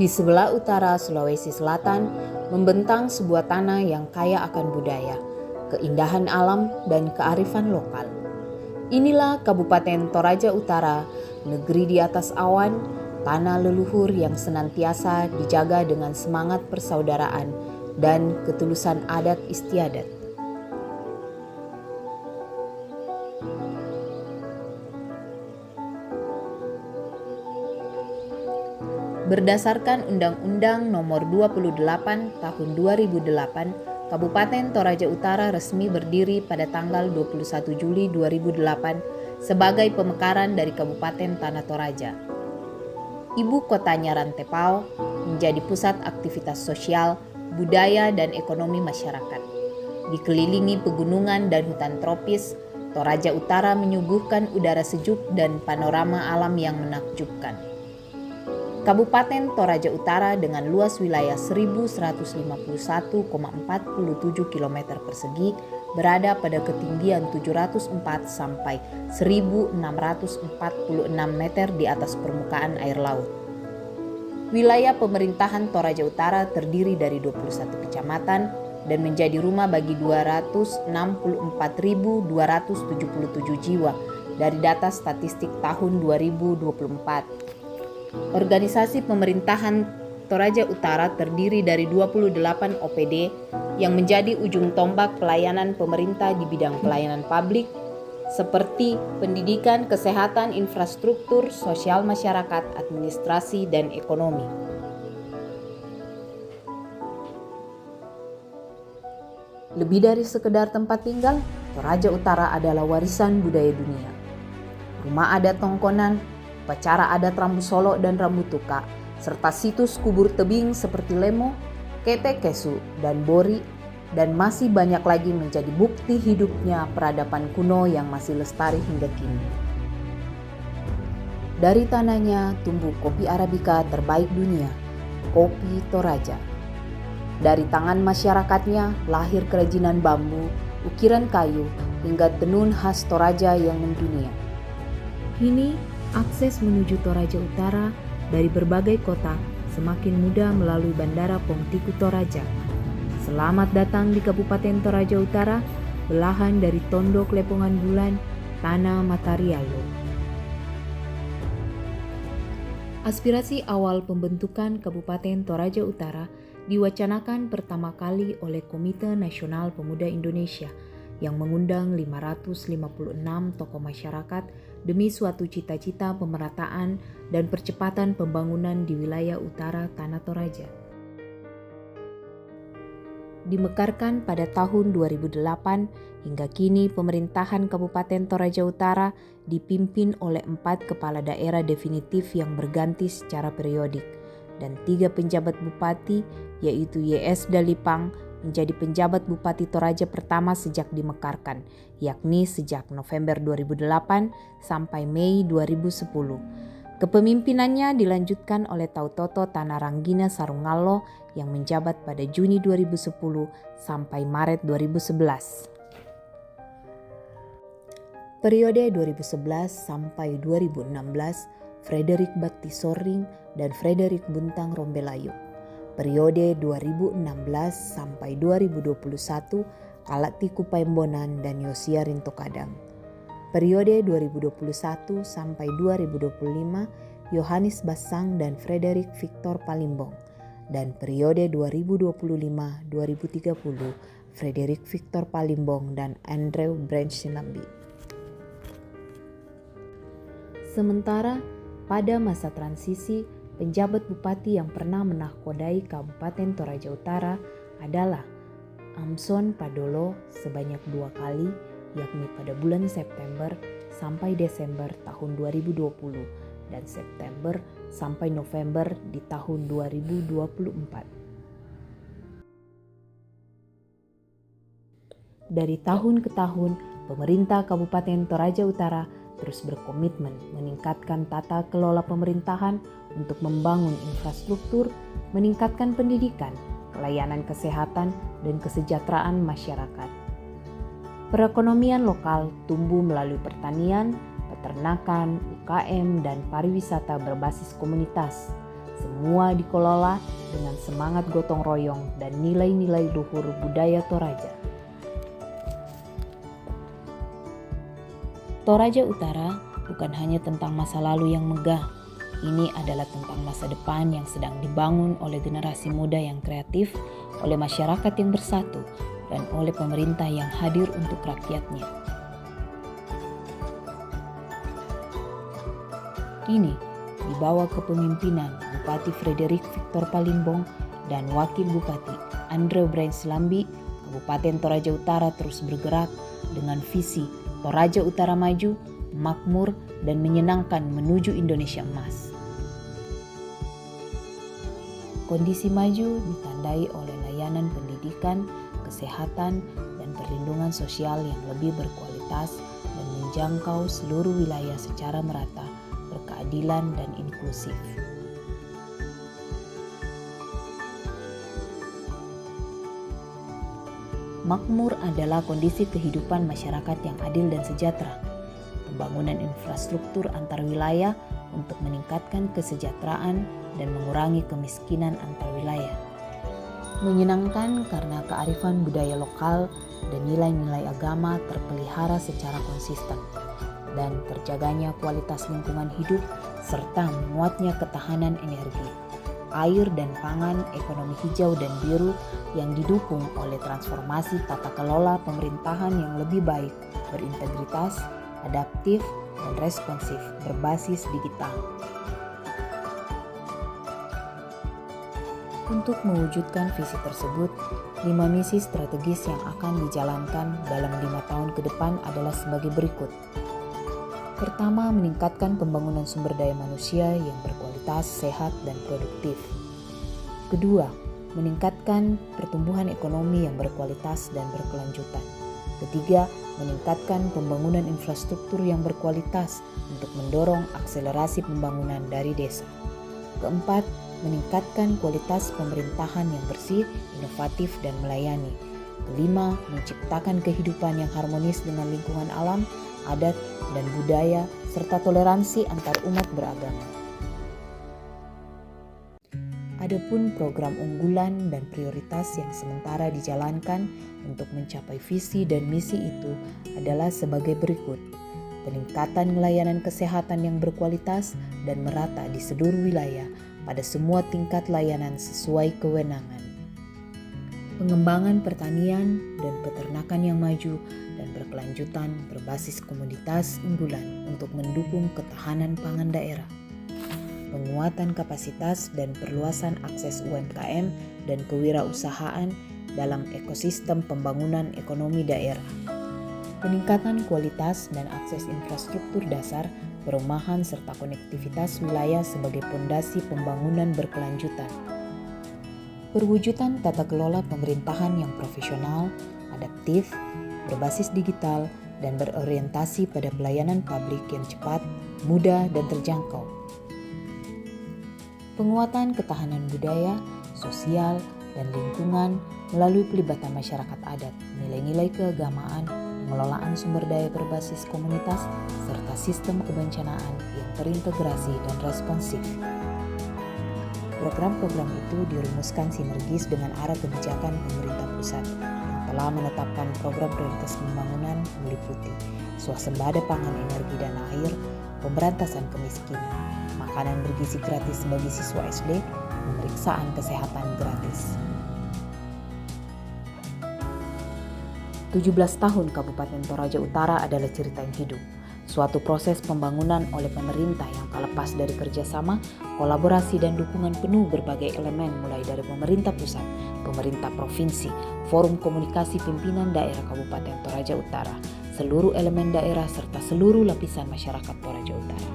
Di sebelah utara Sulawesi Selatan membentang sebuah tanah yang kaya akan budaya, keindahan alam, dan kearifan lokal. Inilah Kabupaten Toraja Utara, negeri di atas awan, tanah leluhur yang senantiasa dijaga dengan semangat persaudaraan dan ketulusan adat istiadat. Berdasarkan Undang-Undang Nomor 28 Tahun 2008, Kabupaten Toraja Utara resmi berdiri pada tanggal 21 Juli 2008 sebagai pemekaran dari Kabupaten Tanah Toraja. Ibu kotanya Rantepao menjadi pusat aktivitas sosial, budaya, dan ekonomi masyarakat. Dikelilingi pegunungan dan hutan tropis, Toraja Utara menyuguhkan udara sejuk dan panorama alam yang menakjubkan. Kabupaten Toraja Utara dengan luas wilayah 1151,47 km persegi berada pada ketinggian 704 sampai 1646 meter di atas permukaan air laut. Wilayah pemerintahan Toraja Utara terdiri dari 21 kecamatan dan menjadi rumah bagi 264.277 jiwa dari data statistik tahun 2024. Organisasi pemerintahan Toraja Utara terdiri dari 28 OPD yang menjadi ujung tombak pelayanan pemerintah di bidang pelayanan publik seperti pendidikan, kesehatan, infrastruktur, sosial masyarakat, administrasi, dan ekonomi. Lebih dari sekedar tempat tinggal, Toraja Utara adalah warisan budaya dunia. Rumah adat Tongkonan, upacara adat Rambu Solo dan Rambu Tuka, serta situs kubur tebing seperti Lemo, Kete Kesu, dan Bori, dan masih banyak lagi menjadi bukti hidupnya peradaban kuno yang masih lestari hingga kini. Dari tanahnya tumbuh kopi Arabica terbaik dunia, kopi Toraja. Dari tangan masyarakatnya lahir kerajinan bambu, ukiran kayu, hingga tenun khas Toraja yang mendunia. Kini, akses menuju Toraja Utara dari berbagai kota semakin mudah melalui Bandara Pongtiku Toraja. Selamat datang di Kabupaten Toraja Utara, belahan dari Tondok Lepongan Bulan, Tanah Matarialo. Aspirasi awal pembentukan Kabupaten Toraja Utara diwacanakan pertama kali oleh Komite Nasional Pemuda Indonesia yang mengundang 556 tokoh masyarakat demi suatu cita-cita pemerataan dan percepatan pembangunan di wilayah utara Tanah Toraja. Dimekarkan pada tahun 2008, hingga kini pemerintahan Kabupaten Toraja Utara dipimpin oleh 4 kepala daerah definitif yang berganti secara periodik dan 3 penjabat bupati, yaitu YS Dalipang, menjadi penjabat Bupati Toraja pertama sejak dimekarkan, yakni sejak November 2008 sampai Mei 2010. Kepemimpinannya dilanjutkan oleh Tautoto Tanah Ranggina Sarungallo yang menjabat pada Juni 2010 sampai Maret 2011. Periode 2011 sampai 2016, Frederick Baktisoring dan Frederick Buntang Rombelayu. Periode 2016 sampai 2021, Kalatiku Paembonan dan Yosia Rinto Kadang. Periode 2021 sampai 2025, Yohanes Basang dan Frederick Victor Palimbong. Dan periode 2025-2030, Frederick Victor Palimbong dan Andrew Branch Sinambi. Sementara pada masa transisi, penjabat bupati yang pernah menahkodai Kabupaten Toraja Utara adalah Amson Padolo sebanyak 2 kali, yakni pada bulan September sampai Desember tahun 2020 dan September sampai November di tahun 2024. Dari tahun ke tahun, pemerintah Kabupaten Toraja Utara terus berkomitmen meningkatkan tata kelola pemerintahan untuk membangun infrastruktur, meningkatkan pendidikan, pelayanan kesehatan, dan kesejahteraan masyarakat. Perekonomian lokal tumbuh melalui pertanian, peternakan, UKM, dan pariwisata berbasis komunitas, Semua dikelola dengan semangat gotong royong dan nilai-nilai luhur budaya Toraja. Toraja Utara bukan hanya tentang masa lalu yang megah. Ini adalah tentang masa depan yang sedang dibangun oleh generasi muda yang kreatif, oleh masyarakat yang bersatu, dan oleh pemerintah yang hadir untuk rakyatnya. Kini, di bawah kepemimpinan Bupati Frederick Victor Palimbong dan Wakil Bupati Andre Brian Silambi, Kabupaten Toraja Utara terus bergerak dengan visi Toraja Utara maju, makmur, dan menyenangkan menuju Indonesia emas. Kondisi maju ditandai oleh layanan pendidikan, kesehatan, dan perlindungan sosial yang lebih berkualitas dan menjangkau seluruh wilayah secara merata, berkeadilan dan inklusif. Makmur adalah kondisi kehidupan masyarakat yang adil dan sejahtera. Pembangunan infrastruktur antar wilayah untuk meningkatkan kesejahteraan dan mengurangi kemiskinan antar wilayah. Menyenangkan karena kearifan budaya lokal dan nilai-nilai agama terpelihara secara konsisten, dan terjaganya kualitas lingkungan hidup serta menguatnya ketahanan energi, air dan pangan, ekonomi hijau dan biru yang didukung oleh transformasi tata kelola pemerintahan yang lebih baik, berintegritas, adaptif, dan responsif berbasis digital. Untuk mewujudkan visi tersebut, 5 misi strategis yang akan dijalankan dalam 5 tahun ke depan adalah sebagai berikut. Pertama, meningkatkan pembangunan sumber daya manusia yang berkualitas, sehat, dan produktif. Kedua, meningkatkan pertumbuhan ekonomi yang berkualitas dan berkelanjutan. Ketiga, meningkatkan pembangunan infrastruktur yang berkualitas untuk mendorong akselerasi pembangunan dari desa. Keempat, meningkatkan kualitas pemerintahan yang bersih, inovatif, dan melayani. Kelima, menciptakan kehidupan yang harmonis dengan lingkungan alam, adat, dan budaya, serta toleransi antar umat beragama. Adapun program unggulan dan prioritas yang sementara dijalankan untuk mencapai visi dan misi itu adalah sebagai berikut. Peningkatan layanan kesehatan yang berkualitas dan merata di seluruh wilayah pada semua tingkat layanan sesuai kewenangan. Pengembangan pertanian dan peternakan yang maju dan berkelanjutan berbasis komoditas unggulan untuk mendukung ketahanan pangan daerah. Penguatan kapasitas dan perluasan akses UMKM dan kewirausahaan dalam ekosistem pembangunan ekonomi daerah. Peningkatan kualitas dan akses infrastruktur dasar, perumahan serta konektivitas wilayah sebagai pondasi pembangunan berkelanjutan. Perwujudan tata kelola pemerintahan yang profesional, adaptif, berbasis digital, dan berorientasi pada pelayanan publik yang cepat, mudah, dan terjangkau. Penguatan ketahanan budaya, sosial, dan lingkungan melalui pelibatan masyarakat adat, nilai-nilai keagamaan, pengelolaan sumber daya berbasis komunitas, serta sistem kebencanaan yang terintegrasi dan responsif. Program-program itu dirumuskan sinergis dengan arah kebijakan pemerintah pusat yang telah menetapkan program prioritas pembangunan meliputi swasembada pangan, energi, dan air, pemberantasan kemiskinan, makanan bergizi gratis bagi siswa SD, pemeriksaan kesehatan gratis. 17 tahun Kabupaten Toraja Utara adalah cerita yang hidup. Suatu proses pembangunan oleh pemerintah yang tak lepas dari kerjasama, kolaborasi, dan dukungan penuh berbagai elemen mulai dari pemerintah pusat, pemerintah provinsi, forum komunikasi pimpinan daerah Kabupaten Toraja Utara, seluruh elemen daerah, serta seluruh lapisan masyarakat Toraja Utara.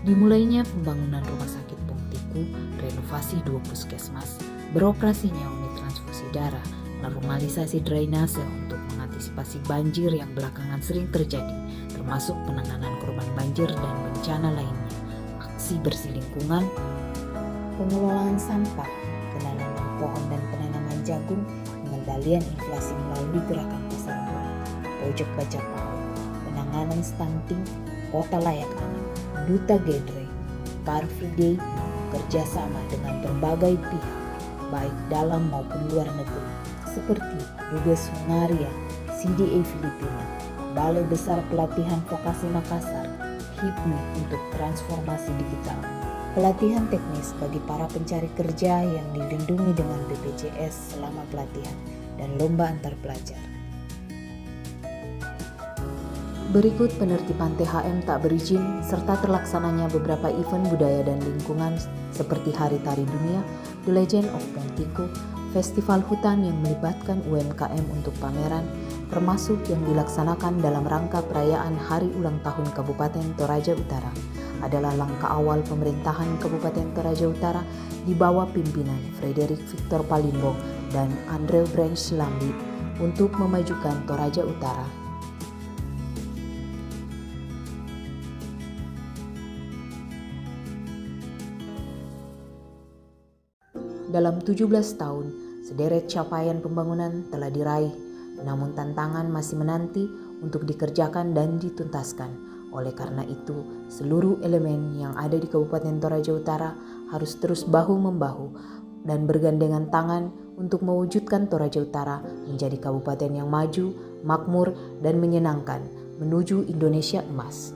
Dimulainya pembangunan rumah sakit Pongtiku, renovasi 2 puskesmas, beroperasinya unit transfusi darah, normalisasi drainase untuk mengantisipasi banjir yang belakangan sering terjadi, termasuk penanganan korban banjir dan bencana lainnya, aksi bersih lingkungan, pengelolaan sampah, penanaman pohon dan penanaman jagung, pengendalian inflasi melalui gerakan pasar murah, pojok baca pau, penanganan stunting, Kota Layak Anak, Duta Genre, Car Free Day, kerjasama dengan berbagai pihak, baik dalam maupun luar negeri, seperti Dubes Hungaria, CDA Filipina, Balai Besar Pelatihan Vokasi Makassar, HIPMI untuk transformasi digital, pelatihan teknis bagi para pencari kerja yang dilindungi dengan BPJS selama pelatihan, dan lomba antar pelajar. Berikut penertiban THM tak berizin serta terlaksananya beberapa event budaya dan lingkungan seperti Hari Tari Dunia, The Legend of Pontico, Festival Hutan yang melibatkan UMKM untuk pameran, termasuk yang dilaksanakan dalam rangka perayaan Hari Ulang Tahun Kabupaten Toraja Utara, adalah langkah awal pemerintahan Kabupaten Toraja Utara di bawah pimpinan Frederick Victor Palimbong dan Andrew Branch Lambi untuk memajukan Toraja Utara. Dalam 17 tahun, sederet capaian pembangunan telah diraih, namun tantangan masih menanti untuk dikerjakan dan dituntaskan. Oleh karena itu, seluruh elemen yang ada di Kabupaten Toraja Utara harus terus bahu-membahu dan bergandengan tangan untuk mewujudkan Toraja Utara menjadi kabupaten yang maju, makmur, dan menyenangkan menuju Indonesia Emas.